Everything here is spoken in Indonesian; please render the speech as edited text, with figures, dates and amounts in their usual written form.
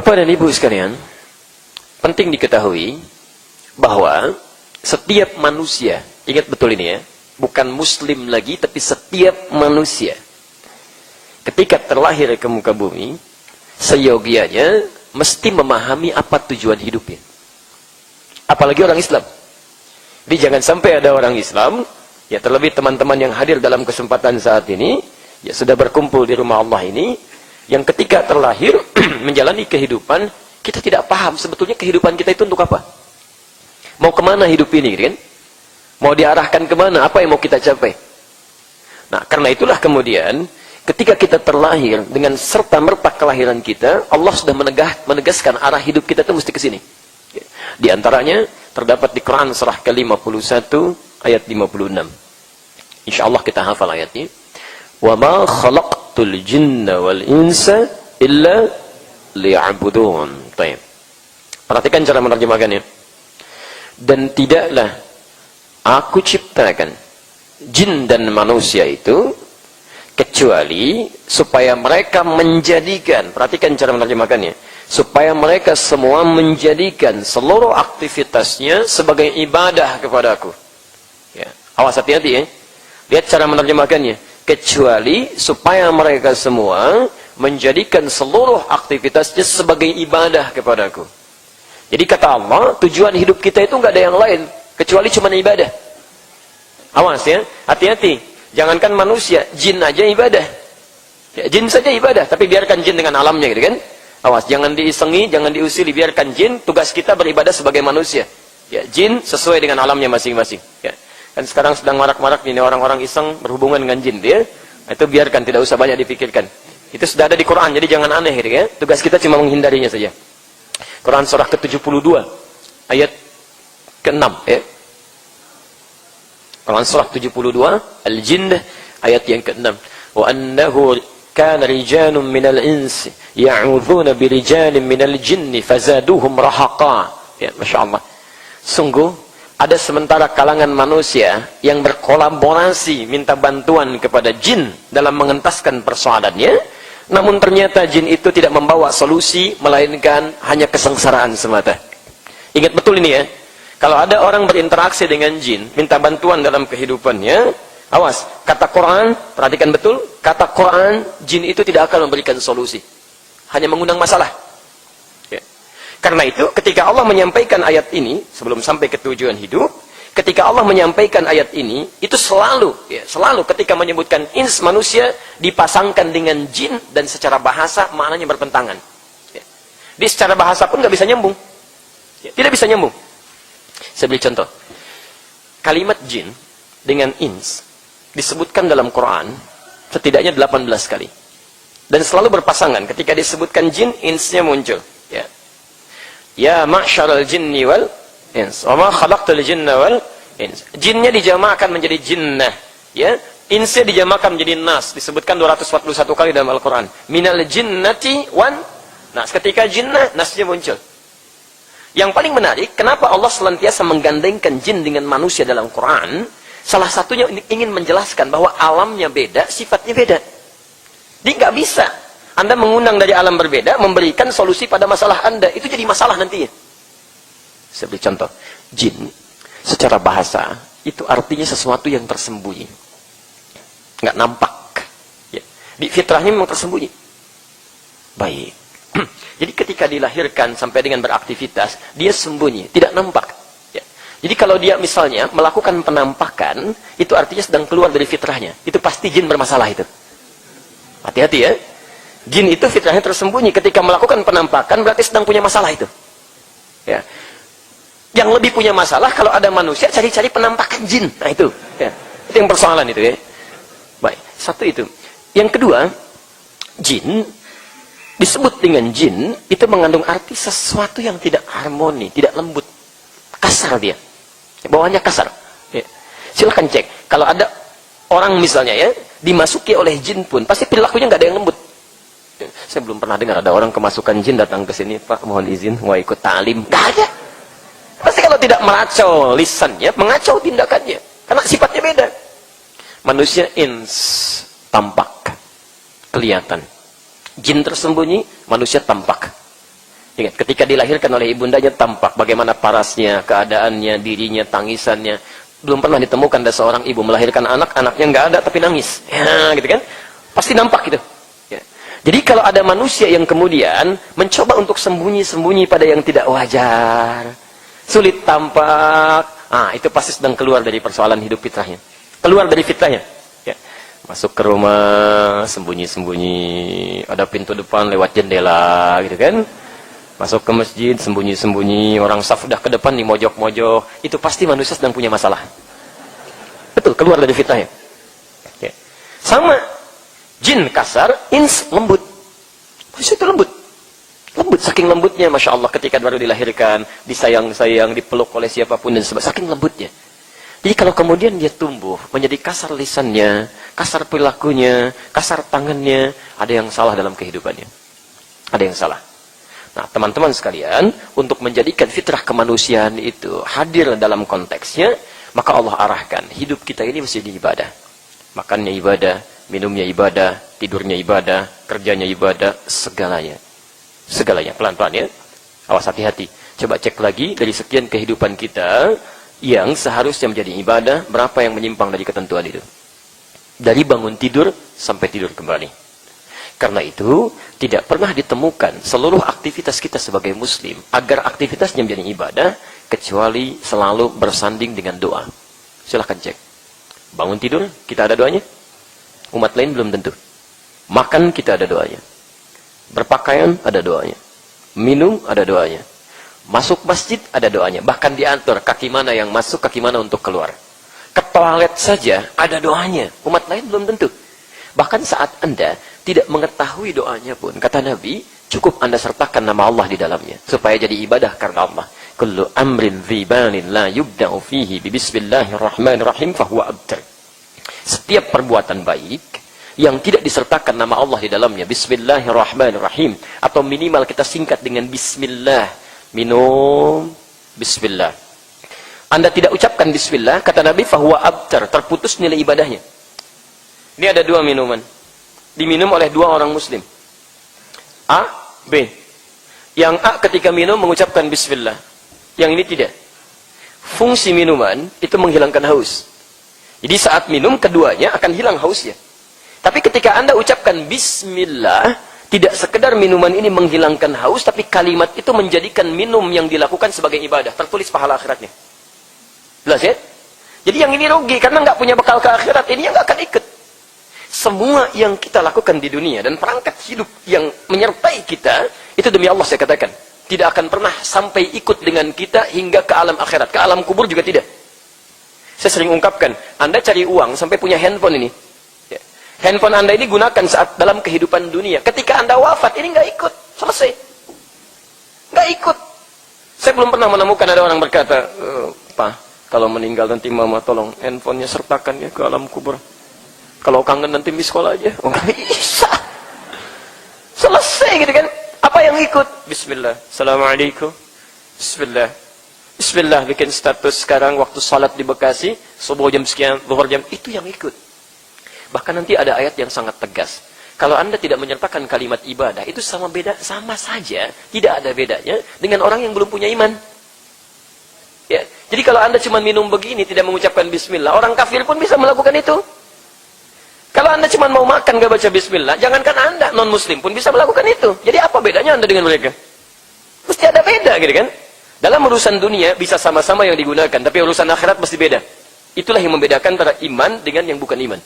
Bapak dan Ibu sekalian, penting diketahui bahwa setiap manusia, ingat betul ini ya, bukan muslim lagi, tapi setiap manusia ketika terlahir ke muka bumi, seyogianya mesti memahami apa tujuan hidupnya. Apalagi orang Islam. Jadi jangan sampai ada orang Islam, ya terlebih teman-teman yang hadir dalam kesempatan saat ini, ya sudah berkumpul di rumah Allah ini, yang ketika terlahir menjalani kehidupan, kita tidak paham sebetulnya kehidupan kita itu untuk apa. Mau kemana hidup ini, kan? Mau diarahkan kemana, apa yang mau kita capai. Nah, karena itulah kemudian, ketika kita terlahir dengan serta-merta kelahiran kita, Allah sudah menegaskan arah hidup kita itu mesti ke sini. Di antaranya, terdapat di Quran surah ke-51, ayat 56. InsyaAllah kita hafal ayatnya. وَمَا خَلَقْتُ الْجِنَّ وَالْإِنسَ إِلَّا لِيَعْبُدُونَ. Perhatikan cara menerjemahkannya. Dan tidaklah aku ciptakan jin dan manusia itu kecuali supaya mereka menjadikan, perhatikan cara menerjemahkannya, supaya mereka semua menjadikan seluruh aktivitasnya sebagai ibadah kepadaku. Ya, awas hati-hati ya. Lihat cara menerjemahkannya. Kecuali supaya mereka semua menjadikan seluruh aktivitasnya sebagai ibadah kepadaku. Jadi kata Allah, tujuan hidup kita itu nggak ada yang lain kecuali cuma ibadah. Awas ya, hati-hati. Jangankan manusia, jin aja ibadah. Ya, jin saja ibadah, tapi biarkan jin dengan alamnya, gitu kan? Awas, jangan diisengi, jangan diusili, biarkan jin. Tugas kita beribadah sebagai manusia. Ya, jin sesuai dengan alamnya masing-masing. Ya. Kan sekarang sedang marak-marak ini orang-orang iseng berhubungan dengan jin, dia. Itu biarkan, tidak usah banyak dipikirkan. Itu sudah ada di Quran, jadi jangan aneh, gitu ya. Tugas kita cuma menghindarinya saja. Quran surah ke-72 ayat ke-6 ya. Quran surah 72 Al-Jinn ayat yang ke-6. Wa annahu kana rijalun minal insi ya'udzuuna birijalin minal jinni fazaduhum rahaqa. Ya, masyaallah. Sungguh ada sementara kalangan manusia yang berkolaborasi minta bantuan kepada jin dalam mengentaskan persoalannya. Namun ternyata jin itu tidak membawa solusi, melainkan hanya kesengsaraan semata. Ingat betul ini ya. Kalau ada orang berinteraksi dengan jin, minta bantuan dalam kehidupannya, awas, kata Quran, perhatikan betul, kata Quran, jin itu tidak akan memberikan solusi. Hanya mengundang masalah. Ya. Karena itu, ketika Allah menyampaikan ayat ini, sebelum sampai ke tujuan hidup, ketika Allah menyampaikan ayat ini, itu selalu, ya, selalu ketika menyebutkan ins manusia, dipasangkan dengan jin, dan secara bahasa maknanya bertentangan. Ya. Di secara bahasa pun nggak bisa nyambung. Ya, tidak bisa nyambung. Saya beri contoh. Kalimat jin dengan ins disebutkan dalam Quran setidaknya 18 kali. Dan selalu berpasangan. Ketika disebutkan jin, insnya muncul. Ya, ya ma'syaral jinni wal ins. Wa ma khalaqtul jinna wal ins. Jinnya dijamakkan menjadi jinnah, ya. Insnya dijamakkan menjadi nas, disebutkan 241 kali dalam Al-Qur'an. Minal jinnati wan nas. Ketika jinnah, nasnya muncul. Yang paling menarik, kenapa Allah senantiasa menggandengkan jin dengan manusia dalam Quran? Salah satunya ingin menjelaskan bahwa alamnya beda, sifatnya beda. Jadi nggak bisa Anda mengundang dari alam berbeda, memberikan solusi pada masalah Anda. Itu jadi masalah nantinya. Saya beri contoh. Jin, secara bahasa, itu artinya sesuatu yang tersembunyi. Nggak nampak. Ya. Di fitrahnya memang tersembunyi. Baik. Jadi ketika dilahirkan sampai dengan beraktivitas, dia sembunyi, tidak nampak. Ya. Jadi kalau dia misalnya melakukan penampakan, itu artinya sedang keluar dari fitrahnya. Itu pasti jin bermasalah itu. Hati-hati ya. Jin itu fitrahnya tersembunyi. Ketika melakukan penampakan, berarti sedang punya masalah itu. Ya. Yang lebih punya masalah kalau ada manusia cari-cari penampakan jin. Nah itu, ya. Itu yang persoalan itu ya. Baik, satu itu. Yang kedua, jin disebut dengan jin itu mengandung arti sesuatu yang tidak harmoni, tidak lembut, kasar dia. Bawaannya kasar. Ya. Silahkan cek. Kalau ada orang misalnya ya dimasuki oleh jin pun pasti perilakunya nggak ada yang lembut. Ya. Saya belum pernah dengar ada orang kemasukan jin datang ke sini, Pak mohon izin mau ikut talim. Nggak ada. Pasti kalau tidak meracau lisannya, mengacau tindakannya. Karena sifatnya beda. Manusia ins, tampak, kelihatan. Jin tersembunyi, manusia tampak. Ingat, ketika dilahirkan oleh ibundanya tampak bagaimana parasnya, keadaannya, dirinya, tangisannya. Belum pernah ditemukan ada seorang ibu melahirkan anak, anaknya nggak ada tapi nangis. Ya, gitu kan? Pasti nampak gitu. Ya. Jadi kalau ada manusia yang kemudian mencoba untuk sembunyi-sembunyi pada yang tidak wajar, sulit tampak, itu pasti sedang keluar dari persoalan hidup fitrahnya. Keluar dari fitrahnya. Ya. Masuk ke rumah, sembunyi-sembunyi, ada pintu depan lewat jendela, gitu kan? Masuk ke masjid, sembunyi-sembunyi, orang saf udah ke depan di mojok-mojok, itu pasti manusia sedang punya masalah. Betul, keluar dari fitnahnya. Ya. Sama, jin kasar, ins lembut. Manusia itu lembut. Lembut, saking lembutnya, Masya Allah, ketika baru dilahirkan, disayang-sayang, dipeluk oleh siapapun, dan sebagainya, saking lembutnya. Jadi kalau kemudian dia tumbuh, menjadi kasar lisannya, kasar perilakunya, kasar tangannya, ada yang salah dalam kehidupannya. Ada yang salah. Nah, teman-teman sekalian, untuk menjadikan fitrah kemanusiaan itu hadir dalam konteksnya, maka Allah arahkan, hidup kita ini mesti ibadah. Makannya ibadah, minumnya ibadah, tidurnya ibadah, kerjanya ibadah, segalanya. Segalanya, pelan-pelan ya. Awas hati-hati. Coba cek lagi dari sekian kehidupan kita yang seharusnya menjadi ibadah, berapa yang menyimpang dari ketentuan itu. Dari bangun tidur sampai tidur kembali. Karena itu, tidak pernah ditemukan seluruh aktivitas kita sebagai muslim agar aktivitasnya menjadi ibadah, kecuali selalu bersanding dengan doa. Silahkan cek. Bangun tidur, kita ada doanya. Umat lain belum tentu. Makan, kita ada doanya. Berpakaian, ada doanya. Minum, ada doanya. Masuk masjid, ada doanya. Bahkan diatur, kaki mana yang masuk, kaki mana untuk keluar. Ke toilet saja, ada doanya. Umat lain belum tentu. Bahkan saat Anda tidak mengetahui doanya pun, kata Nabi, cukup Anda sertakan nama Allah di dalamnya. Supaya jadi ibadah karena Allah. Kullu amrin dhibanin la yubda'u fihi bismillahirrahmanirrahim fahuwa abtar. Setiap perbuatan baik yang tidak disertakan nama Allah di dalamnya, bismillahirrahmanirrahim, atau minimal kita singkat dengan bismillah, minum, bismillah. Anda tidak ucapkan bismillah, kata Nabi, fahuwa abtar, terputus nilai ibadahnya. Ini ada dua minuman. Diminum oleh dua orang muslim. A, B. Yang A ketika minum mengucapkan bismillah. Yang ini tidak. Fungsi minuman itu menghilangkan haus. Jadi saat minum keduanya akan hilang hausnya. Tapi ketika Anda ucapkan bismillah, tidak sekedar minuman ini menghilangkan haus, tapi kalimat itu menjadikan minum yang dilakukan sebagai ibadah. Tertulis pahala akhiratnya. Jelas ya? Jadi yang ini rugi karena nggak punya bekal ke akhirat. Ini yang nggak akan ikut. Semua yang kita lakukan di dunia dan perangkat hidup yang menyertai kita, itu demi Allah saya katakan, tidak akan pernah sampai ikut dengan kita hingga ke alam akhirat. Ke alam kubur juga tidak. Saya sering ungkapkan, Anda cari uang sampai punya handphone ini. Ya. Handphone Anda ini gunakan saat dalam kehidupan dunia. Ketika Anda wafat, ini nggak ikut. Selesai. Nggak ikut. Saya belum pernah menemukan ada orang berkata, Pak, kalau meninggal nanti mama tolong handphonenya sertakan ya ke alam kubur. Kalau kangen nanti di sekolah aja. Oh, nggak bisa. Selesai gitu kan. Apa yang ikut? Bismillah. Assalamualaikum. Bismillah. Bismillah. Bikin status sekarang waktu salat di Bekasi. Subuh jam sekian, zuhur jam. Itu yang ikut. Bahkan nanti ada ayat yang sangat tegas. Kalau Anda tidak menyertakan kalimat ibadah, itu sama saja. Tidak ada bedanya dengan orang yang belum punya iman. Ya. Jadi kalau Anda cuma minum begini, tidak mengucapkan bismillah, orang kafir pun bisa melakukan itu. Kalau Anda cuma mau makan gak baca bismillah, jangankan Anda, non-muslim pun bisa melakukan itu. Jadi apa bedanya Anda dengan mereka? Mesti ada beda gitu kan? Dalam urusan dunia bisa sama-sama yang digunakan, tapi urusan akhirat mesti beda. Itulah yang membedakan antara iman dengan yang bukan iman.